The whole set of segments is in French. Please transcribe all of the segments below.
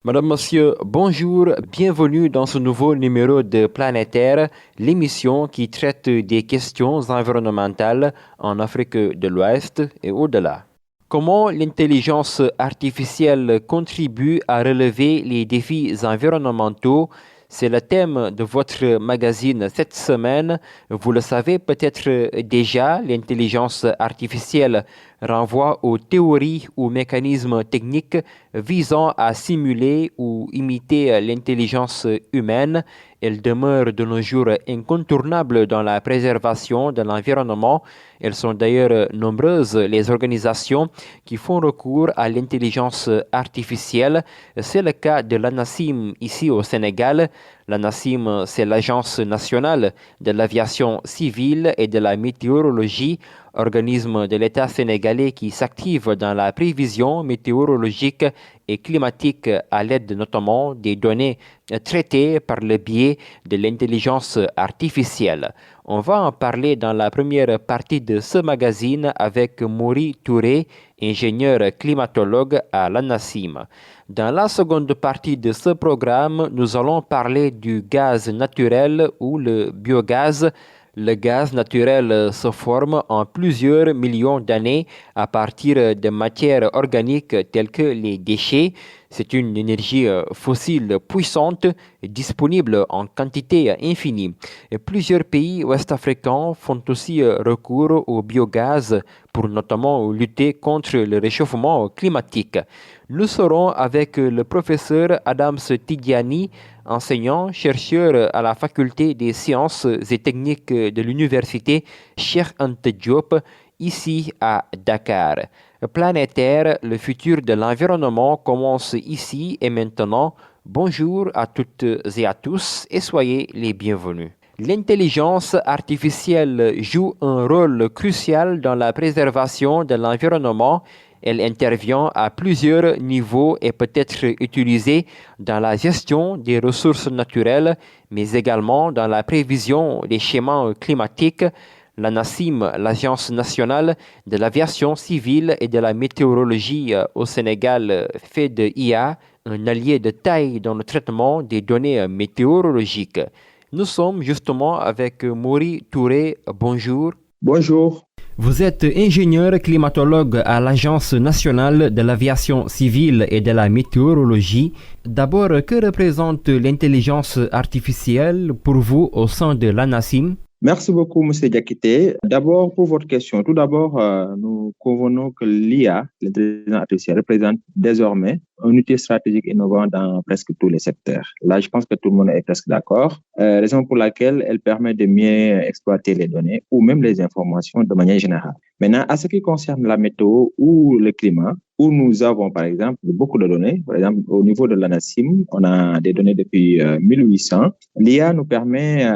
Madame, Monsieur, bonjour, bienvenue dans ce nouveau numéro de Planétaire, l'émission qui traite des questions environnementales en Afrique de l'Ouest et au-delà. Comment l'intelligence artificielle contribue à relever les défis environnementaux? C'est le thème de votre magazine cette semaine. Vous le savez peut-être déjà, l'intelligence artificielle renvoie aux théories ou mécanismes techniques visant à simuler ou imiter l'intelligence humaine. Elle demeure de nos jours incontournable dans la préservation de l'environnement. Elles sont d'ailleurs nombreuses les organisations qui font recours à l'intelligence artificielle. C'est le cas de l'ANACIM ici au Sénégal. L'ANACIM, c'est l'Agence nationale de l'aviation civile et de la météorologie, organisme de l'État sénégalais qui s'active dans la prévision météorologique et climatique à l'aide notamment des données traitées par le biais de l'intelligence artificielle. On va en parler dans la première partie de ce magazine avec Maury Touré, ingénieur climatologue à l'ANACIM. Dans la seconde partie de ce programme, nous allons parler du gaz naturel ou le biogaz. Le gaz naturel se forme en plusieurs millions d'années à partir de matières organiques telles que les déchets. C'est une énergie fossile puissante, disponible en quantité infinie. Et plusieurs pays ouest-africains font aussi recours au biogaz pour notamment lutter contre le réchauffement climatique. Nous serons avec le professeur Adams Tidiani, enseignant, chercheur à la faculté des sciences et techniques de l'université Cheikh Anta Diop, ici à Dakar. Planétaire, le futur de l'environnement commence ici et maintenant. Bonjour à toutes et à tous et soyez les bienvenus. L'intelligence artificielle joue un rôle crucial dans la préservation de l'environnement. Elle intervient à plusieurs niveaux et peut être utilisée dans la gestion des ressources naturelles, mais également dans la prévision des schémas climatiques. L'ANACIM, l'Agence nationale de l'aviation civile et de la météorologie au Sénégal, fait de IA un allié de taille dans le traitement des données météorologiques. Nous sommes justement avec Maury Touré. Bonjour. Bonjour. Vous êtes ingénieur climatologue à l'Agence nationale de l'aviation civile et de la météorologie. D'abord, que représente l'intelligence artificielle pour vous au sein de l'ANACIM? Merci beaucoup, M. Diakité. D'abord, pour votre question, tout d'abord, nous convenons que l'IA, l'intelligence artificielle, représente désormais un outil stratégique innovant dans presque tous les secteurs. Là, je pense que tout le monde est presque d'accord, raison pour laquelle elle permet de mieux exploiter les données ou même les informations de manière générale. Maintenant, à ce qui concerne la météo ou le climat, où nous avons, par exemple, beaucoup de données. Par exemple, au niveau de l'ANACIM, on a des données depuis 1800. L'IA nous permet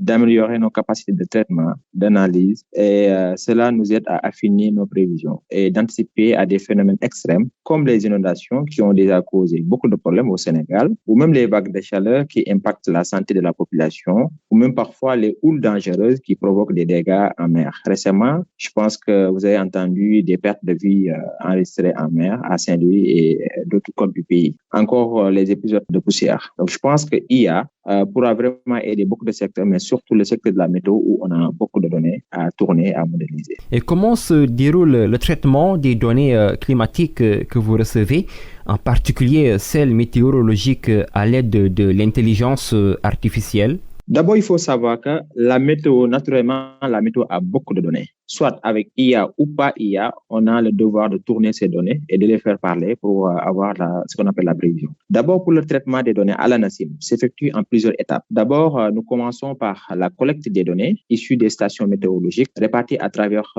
d'améliorer nos capacités de traitement, d'analyse, et cela nous aide à affiner nos prévisions et d'anticiper à des phénomènes extrêmes comme les inondations qui ont déjà causé beaucoup de problèmes au Sénégal, ou même les vagues de chaleur qui impactent la santé de la population, ou même parfois les houles dangereuses qui provoquent des dégâts en mer. Récemment, je pense que vous avez entendu des pertes de vie enregistrées en mer à Saint-Louis et d'autres côtes du pays. Encore les épisodes de poussière. Donc, je pense que IA pourra vraiment aider beaucoup de secteurs, mais surtout le secteur de la météo où on a beaucoup de données à tourner, à modéliser. Et comment se déroule le traitement des données climatiques que vous recevez, en particulier celles météorologiques à l'aide de l'intelligence artificielle? D'abord, il faut savoir que la météo, naturellement, la météo a beaucoup de données. Soit avec IA ou pas IA, on a le devoir de tourner ces données et de les faire parler pour avoir ce qu'on appelle la prévision. D'abord, pour le traitement des données à l'ANACIM, s'effectue en plusieurs étapes. D'abord, nous commençons par la collecte des données issues des stations météorologiques réparties à travers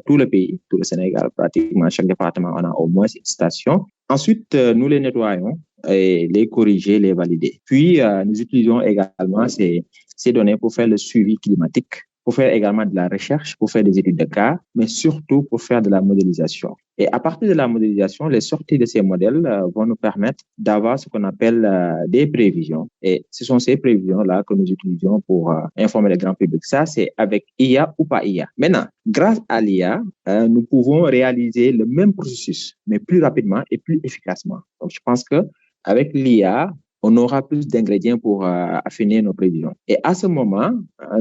tout le pays, tout le Sénégal, pratiquement chaque département, on a au moins une station. Ensuite, nous les nettoyons et les corriger, les valider. Puis, nous utilisons également ces données pour faire le suivi climatique, pour faire également de la recherche, pour faire des études de cas, mais surtout pour faire de la modélisation. Et à partir de la modélisation, les sorties de ces modèles vont nous permettre d'avoir ce qu'on appelle des prévisions. Et ce sont ces prévisions-là que nous utilisons pour informer le grand public. Ça, c'est avec IA ou pas IA. Maintenant, grâce à l'IA, nous pouvons réaliser le même processus, mais plus rapidement et plus efficacement. Donc, je pense que avec l'IA, on aura plus d'ingrédients pour affiner nos prévisions. Et à ce moment,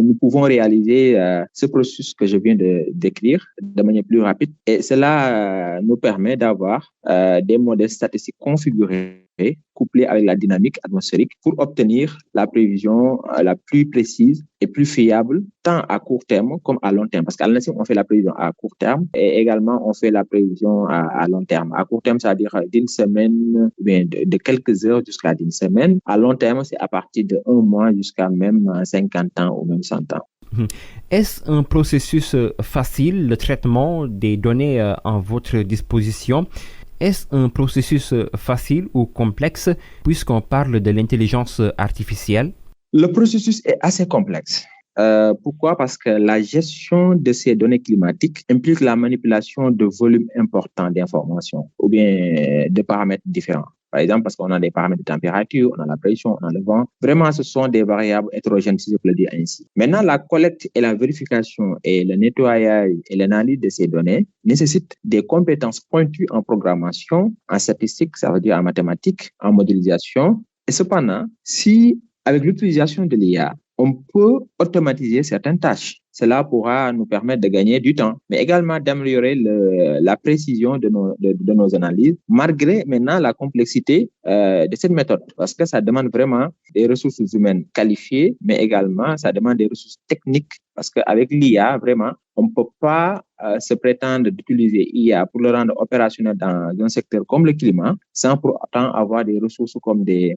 nous pouvons réaliser ce processus que je viens de décrire de manière plus rapide. Et cela nous permet d'avoir des modèles statistiques configurés couplés avec la dynamique atmosphérique pour obtenir la prévision la plus précise et plus fiable, tant à court terme comme à long terme. Parce qu'à l'ANSSI, on fait la prévision à court terme et également on fait la prévision à long terme. À court terme, c'est-à-dire d'une semaine, bien de quelques heures jusqu'à d'une semaine. À long terme, c'est à partir de 1 mois jusqu'à même 50 ans ou même 100 ans. Est-ce un processus facile, le traitement des données en votre disposition? Est-ce un processus facile ou complexe puisqu'on parle de l'intelligence artificielle? Le processus est assez complexe. Pourquoi? Parce que la gestion de ces données climatiques implique la manipulation de volumes importants d'informations ou bien de paramètres différents. Par exemple, parce qu'on a des paramètres de température, on a la pression, on a le vent. Vraiment, ce sont des variables hétérogènes, si je peux le dire ainsi. Maintenant, la collecte et la vérification et le nettoyage et l'analyse de ces données nécessitent des compétences pointues en programmation, en statistique, ça veut dire en mathématiques, en modélisation. Et cependant, si avec l'utilisation de l'IA, on peut automatiser certaines tâches. Cela pourra nous permettre de gagner du temps, mais également d'améliorer la précision de nos analyses, malgré maintenant la complexité de cette méthode, parce que ça demande vraiment des ressources humaines qualifiées, mais également ça demande des ressources techniques, parce qu'avec l'IA, vraiment, on ne peut pas se prétendre d'utiliser l'IA pour le rendre opérationnel dans un secteur comme le climat, sans pour autant avoir des ressources comme des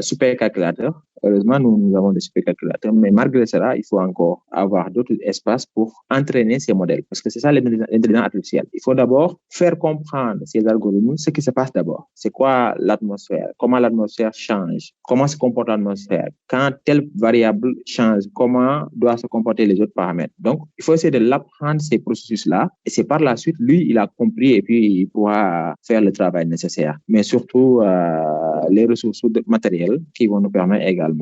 supercalculateurs. Heureusement, nous avons des supercalculateurs, mais malgré cela, il faut encore avoir d'autres espaces pour entraîner ces modèles, parce que c'est ça l'intelligence artificielle. Il faut d'abord faire comprendre ces algorithmes ce qui se passe d'abord. C'est quoi l'atmosphère? Comment l'atmosphère change? Comment se comporte l'atmosphère? Quand telle variable change, comment doivent se comporter les autres paramètres? Donc, il faut essayer de l'apprendre, ces processus-là, et c'est par la suite, lui, il a compris et puis il pourra faire le travail nécessaire. Mais surtout, les ressources matérielles qui vont nous permettre également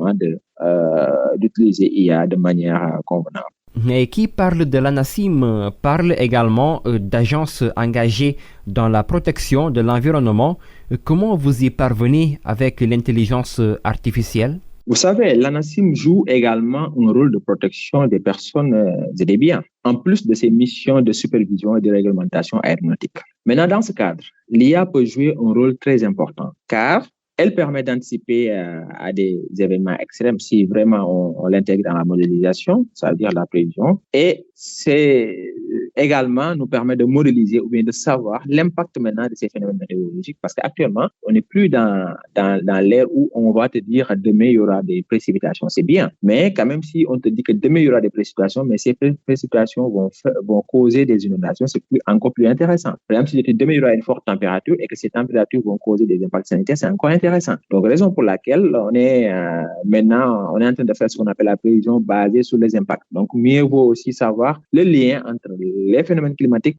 d'utiliser IA de manière convenable. Et qui parle de l'ANACIM parle également d'agences engagées dans la protection de l'environnement. Comment vous y parvenez avec l'intelligence artificielle? Vous savez, l'ANACIM joue également un rôle de protection des personnes et des biens, en plus de ses missions de supervision et de réglementation aéronautique. Maintenant, dans ce cadre, l'IA peut jouer un rôle très important, car elle permet d'anticiper à des événements extrêmes si vraiment on l'intègre dans la modélisation, ça veut dire la prévision. Et c'est également nous permet de modéliser ou bien de savoir l'impact maintenant de ces phénomènes météorologiques, parce qu'actuellement, on n'est plus dans l'ère où on va te dire demain il y aura des précipitations. C'est bien, mais quand même si on te dit que demain il y aura des précipitations, mais ces précipitations vont causer des inondations, c'est encore plus intéressant. Par exemple, si je te dis demain il y aura une forte température et que ces températures vont causer des impacts sanitaires, c'est encore intéressant. Donc, raison pour laquelle on est maintenant, on est en train de faire ce qu'on appelle la prévision basée sur les impacts. Donc, mieux vaut aussi savoir le lien entre les phénomènes climatiques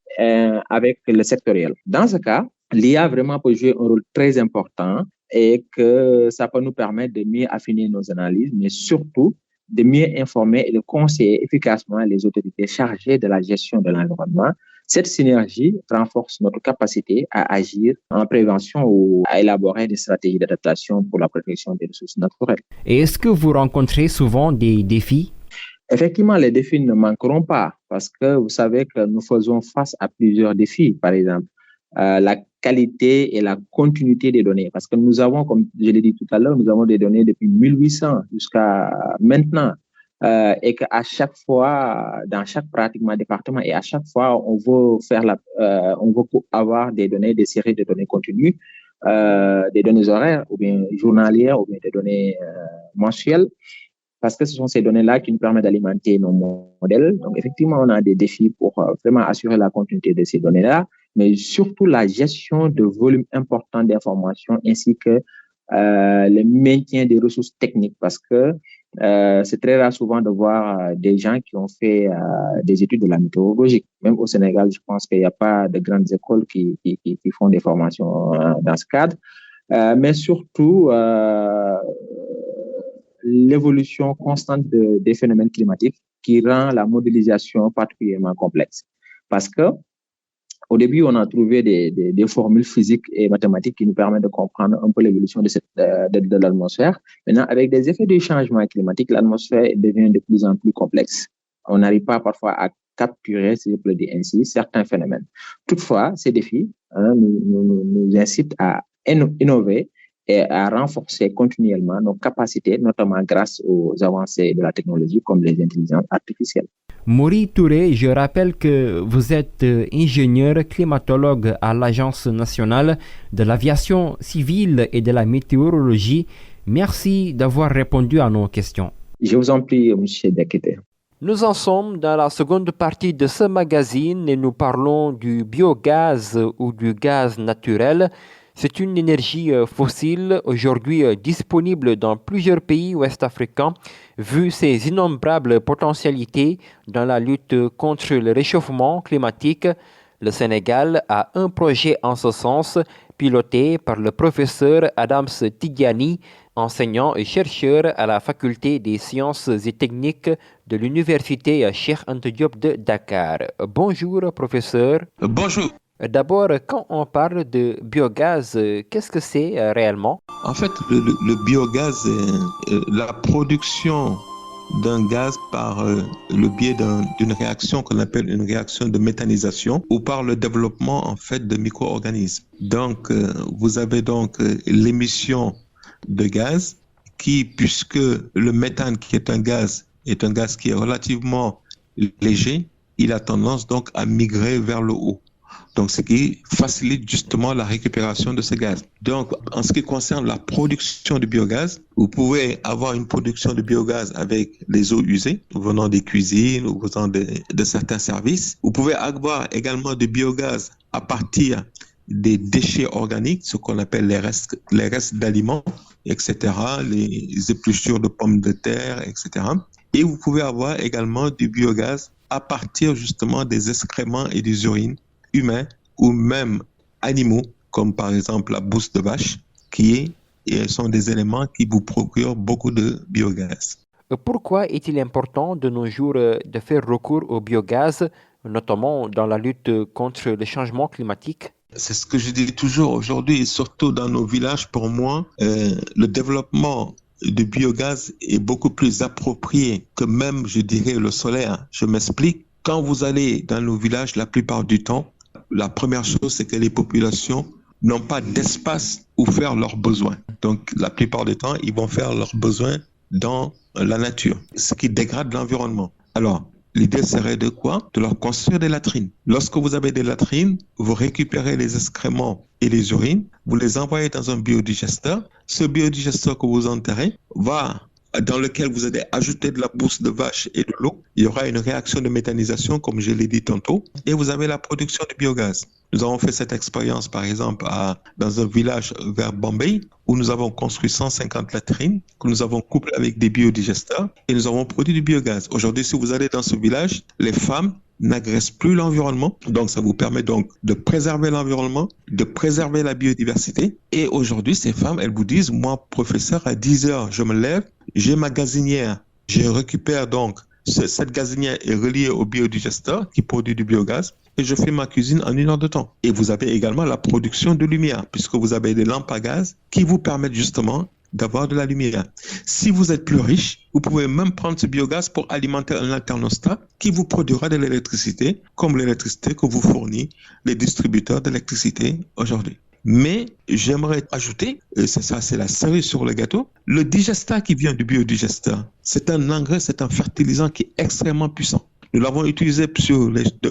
avec le sectoriel. Dans ce cas, l'IA vraiment peut jouer un rôle très important et que ça peut nous permettre de mieux affiner nos analyses, mais surtout de mieux informer et de conseiller efficacement les autorités chargées de la gestion de l'environnement. Cette synergie renforce notre capacité à agir en prévention ou à élaborer des stratégies d'adaptation pour la protection des ressources naturelles. Et est-ce que vous rencontrez souvent des défis? Effectivement, les défis ne manqueront pas parce que vous savez que nous faisons face à plusieurs défis. Par exemple, la qualité et la continuité des données. Parce que nous avons, comme je l'ai dit tout à l'heure, nous avons des données depuis 1800 jusqu'à maintenant. Et qu'à chaque fois, dans chaque pratiquement département, et à chaque fois, on veut on veut avoir des données, des séries de données continues, des données horaires, ou bien journalières, ou bien des données mensuelles, parce que ce sont ces données-là qui nous permettent d'alimenter nos modèles. Donc, effectivement, on a des défis pour vraiment assurer la continuité de ces données-là, mais surtout la gestion de volumes importants d'informations ainsi que le maintien des ressources techniques, parce que c'est très rare souvent de voir des gens qui ont fait des études de la météorologie. Même au Sénégal, je pense qu'il n'y a pas de grandes écoles qui font des formations dans ce cadre. Mais surtout, l'évolution constante des phénomènes climatiques qui rend la modélisation particulièrement complexe. Parce que Au début, on a trouvé des formules physiques et mathématiques qui nous permettent de comprendre un peu l'évolution de l'atmosphère. Maintenant, avec des effets du changement climatique, l'atmosphère devient de plus en plus complexe. On n'arrive pas parfois à capturer, si je peux le dire ainsi, certains phénomènes. Toutefois, ces défis nous incitent à innover et à renforcer continuellement nos capacités, notamment grâce aux avancées de la technologie comme les intelligences artificielles. Maury Touré, je rappelle que vous êtes ingénieur climatologue à l'Agence nationale de l'aviation civile et de la météorologie. Merci d'avoir répondu à nos questions. Je vous en prie, M. Diakité. Nous en sommes dans la seconde partie de ce magazine et nous parlons du biogaz ou du gaz naturel. C'est une énergie fossile aujourd'hui disponible dans plusieurs pays ouest-africains, vu ses innombrables potentialités dans la lutte contre le réchauffement climatique. Le Sénégal a un projet en ce sens, piloté par le professeur Adams Tidjani, enseignant et chercheur à la Faculté des sciences et techniques de l'Université Cheikh Anta Diop de Dakar. Bonjour, professeur. Bonjour. D'abord, quand on parle de biogaz, qu'est-ce que c'est réellement? En fait, le biogaz est la production d'un gaz par le biais d'une réaction qu'on appelle une réaction de méthanisation ou par le développement en fait de micro-organismes. Donc, vous avez donc l'émission de gaz qui, puisque le méthane qui est un gaz qui est relativement léger, il a tendance donc à migrer vers le haut. Donc, ce qui facilite justement la récupération de ce gaz. Donc, en ce qui concerne la production de biogaz, vous pouvez avoir une production de biogaz avec les eaux usées venant des cuisines ou venant de certains services. Vous pouvez avoir également du biogaz à partir des déchets organiques, ce qu'on appelle les restes d'aliments, etc., les épluchures de pommes de terre, etc. Et vous pouvez avoir également du biogaz à partir justement des excréments et des urines humains ou même animaux, comme par exemple la bouse de vache, qui sont des éléments qui vous procurent beaucoup de biogaz. Pourquoi est-il important de nos jours de faire recours au biogaz, notamment dans la lutte contre le changement climatique? C'est ce que je dis toujours aujourd'hui, et surtout dans nos villages, pour moi, le développement du biogaz est beaucoup plus approprié que même, je dirais, le solaire. Je m'explique. Quand vous allez dans nos villages, la plupart du temps, la première chose, c'est que les populations n'ont pas d'espace où faire leurs besoins. Donc, la plupart du temps, ils vont faire leurs besoins dans la nature, ce qui dégrade l'environnement. Alors, l'idée serait de quoi? De leur construire des latrines. Lorsque vous avez des latrines, vous récupérez les excréments et les urines, vous les envoyez dans un biodigesteur. Ce biodigesteur que vous enterrez dans lequel vous allez ajouter de la bouse de vache et de l'eau. Il y aura une réaction de méthanisation, comme je l'ai dit tantôt, et vous avez la production de biogaz. Nous avons fait cette expérience, par exemple, dans un village vers Bombay, où nous avons construit 150 latrines, que nous avons couplées avec des biodigesteurs, et nous avons produit du biogaz. Aujourd'hui, si vous allez dans ce village, les femmes n'agressent plus l'environnement. Donc, ça vous permet donc de préserver l'environnement, de préserver la biodiversité. Et aujourd'hui, ces femmes, elles vous disent, moi, professeur, à 10 heures, je me lève, j'ai ma gazinière, je récupère donc, cette gazinière est reliée au biodigesteur qui produit du biogaz et je fais ma cuisine en 1 heure de temps. Et vous avez également la production de lumière puisque vous avez des lampes à gaz qui vous permettent justement d'avoir de la lumière. Si vous êtes plus riche, vous pouvez même prendre ce biogaz pour alimenter un thermostat qui vous produira de l'électricité comme l'électricité que vous fournit les distributeurs d'électricité aujourd'hui. Mais j'aimerais ajouter, et c'est ça, c'est la cerise sur le gâteau, le digestat qui vient du biodigesteur. C'est un engrais, c'est un fertilisant qui est extrêmement puissant. Nous l'avons utilisé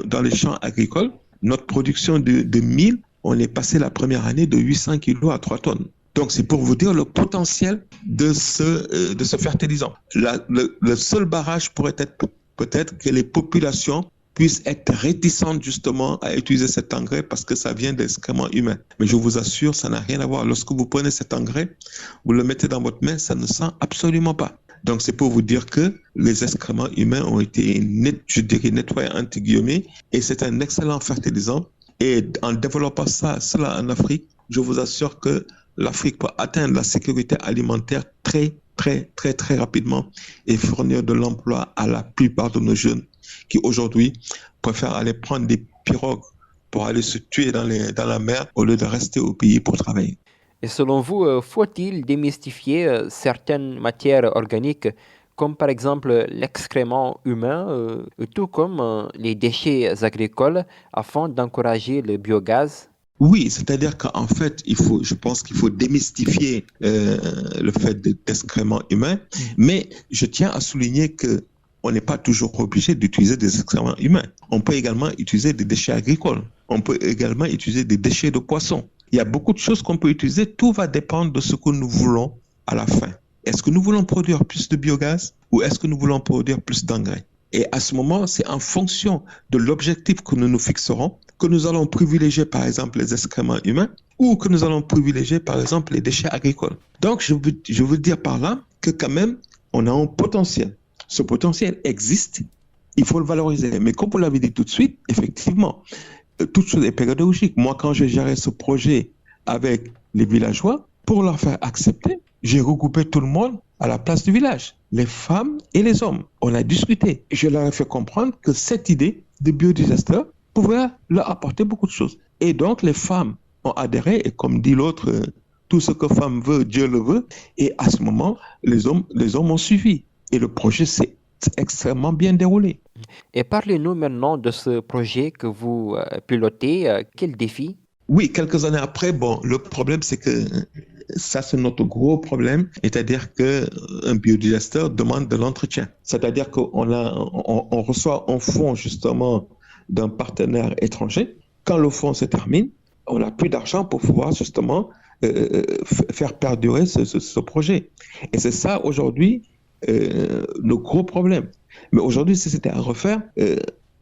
dans les champs agricoles. Notre production de mil, on est passé la première année de 800 kilos à 3 tonnes. Donc, c'est pour vous dire le potentiel de ce fertilisant. Le seul barrage pourrait être peut-être que les populations puissent être réticentes justement à utiliser cet engrais parce que ça vient d'excréments humains. Mais je vous assure, ça n'a rien à voir. Lorsque vous prenez cet engrais, vous le mettez dans votre main, ça ne sent absolument pas. Donc, c'est pour vous dire que les excréments humains ont été nettoyés entre guillemets et c'est un excellent fertilisant. Et en développant cela en Afrique, je vous assure que l'Afrique peut atteindre la sécurité alimentaire très rapidement et fournir de l'emploi à la plupart de nos jeunes qui aujourd'hui préfèrent aller prendre des pirogues pour aller se tuer dans la mer au lieu de rester au pays pour travailler. Et selon vous, faut-il démystifier certaines matières organiques, comme par exemple l'excrément humain, tout comme les déchets agricoles, afin d'encourager le biogaz? Oui, c'est-à-dire qu'en fait, je pense qu'il faut démystifier le fait d'excréments humains, mais je tiens à souligner que on n'est pas toujours obligé d'utiliser des excréments humains. On peut également utiliser des déchets agricoles. On peut également utiliser des déchets de poissons. Il y a beaucoup de choses qu'on peut utiliser. Tout va dépendre de ce que nous voulons à la fin. Est-ce que nous voulons produire plus de biogaz ou est-ce que nous voulons produire plus d'engrais? Et à ce moment, c'est en fonction de l'objectif que nous nous fixerons que nous allons privilégier, par exemple, les excréments humains ou que nous allons privilégier, par exemple, les déchets agricoles. Donc, je veux dire par là que quand même, on a un potentiel. Ce potentiel existe, il faut le valoriser. Mais comme vous l'avez dit tout de suite, effectivement, toute chose est pédagogique. Moi, quand j'ai géré ce projet avec les villageois, pour leur faire accepter, j'ai regroupé tout le monde à la place du village, les femmes et les hommes. On a discuté. Je leur ai fait comprendre que cette idée de biodigesteur pouvait leur apporter beaucoup de choses. Et donc, les femmes ont adhéré, et comme dit l'autre, tout ce que femme veut, Dieu le veut. Et à ce moment, les hommes ont suivi. Et le projet s'est extrêmement bien déroulé. Et parlez-nous maintenant de ce projet que vous pilotez. Quel défi? Oui, quelques années après, le problème, c'est que ça, c'est notre gros problème. C'est-à-dire qu'un biodigesteur demande de l'entretien. C'est-à-dire qu'on on reçoit un fonds, justement, d'un partenaire étranger. Quand le fonds se termine, on n'a plus d'argent pour pouvoir, justement, faire perdurer ce projet. Et c'est ça, aujourd'hui, le gros problème. Mais aujourd'hui, si c'était à refaire,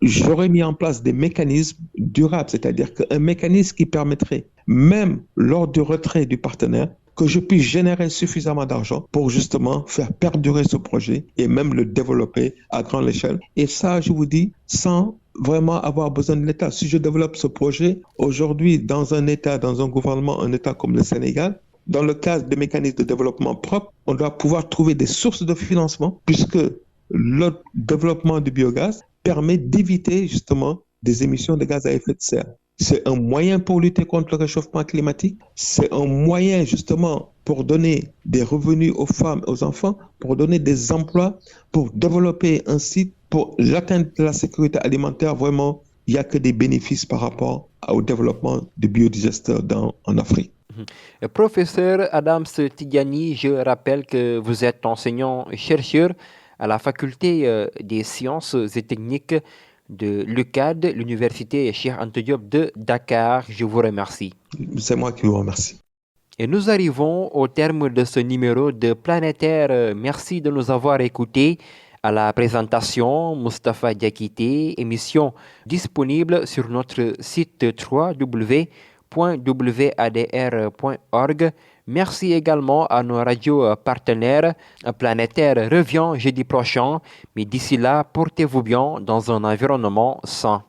j'aurais mis en place des mécanismes durables, c'est-à-dire qu'un mécanisme qui permettrait, même lors du retrait du partenaire, que je puisse générer suffisamment d'argent pour justement faire perdurer ce projet et même le développer à grande échelle. Et ça, je vous dis, sans vraiment avoir besoin de l'État. Si je développe ce projet aujourd'hui dans un État, dans un gouvernement, un État comme le Sénégal, dans le cadre des mécanismes de développement propre, on doit pouvoir trouver des sources de financement puisque le développement du biogaz permet d'éviter justement des émissions de gaz à effet de serre. C'est un moyen pour lutter contre le réchauffement climatique. C'est un moyen justement pour donner des revenus aux femmes et aux enfants, pour donner des emplois, pour développer un site, pour l'atteinte de la sécurité alimentaire. Vraiment, il n'y a que des bénéfices par rapport au développement du biodigesteur en Afrique. Professeur Adams Tidjani, je rappelle que vous êtes enseignant-chercheur à la faculté des sciences et techniques de l'UCAD, l'université Cheikh Anta Diop de Dakar. Je vous remercie. C'est moi qui vous remercie. Et nous arrivons au terme de ce numéro de Planétaire. Merci de nous avoir écoutés. À la présentation, Moustapha Diakité, émission disponible sur notre site www.wadr.org. Merci également à nos radios partenaires. Planétaire revient jeudi prochain, mais d'ici là, portez-vous bien dans un environnement sain.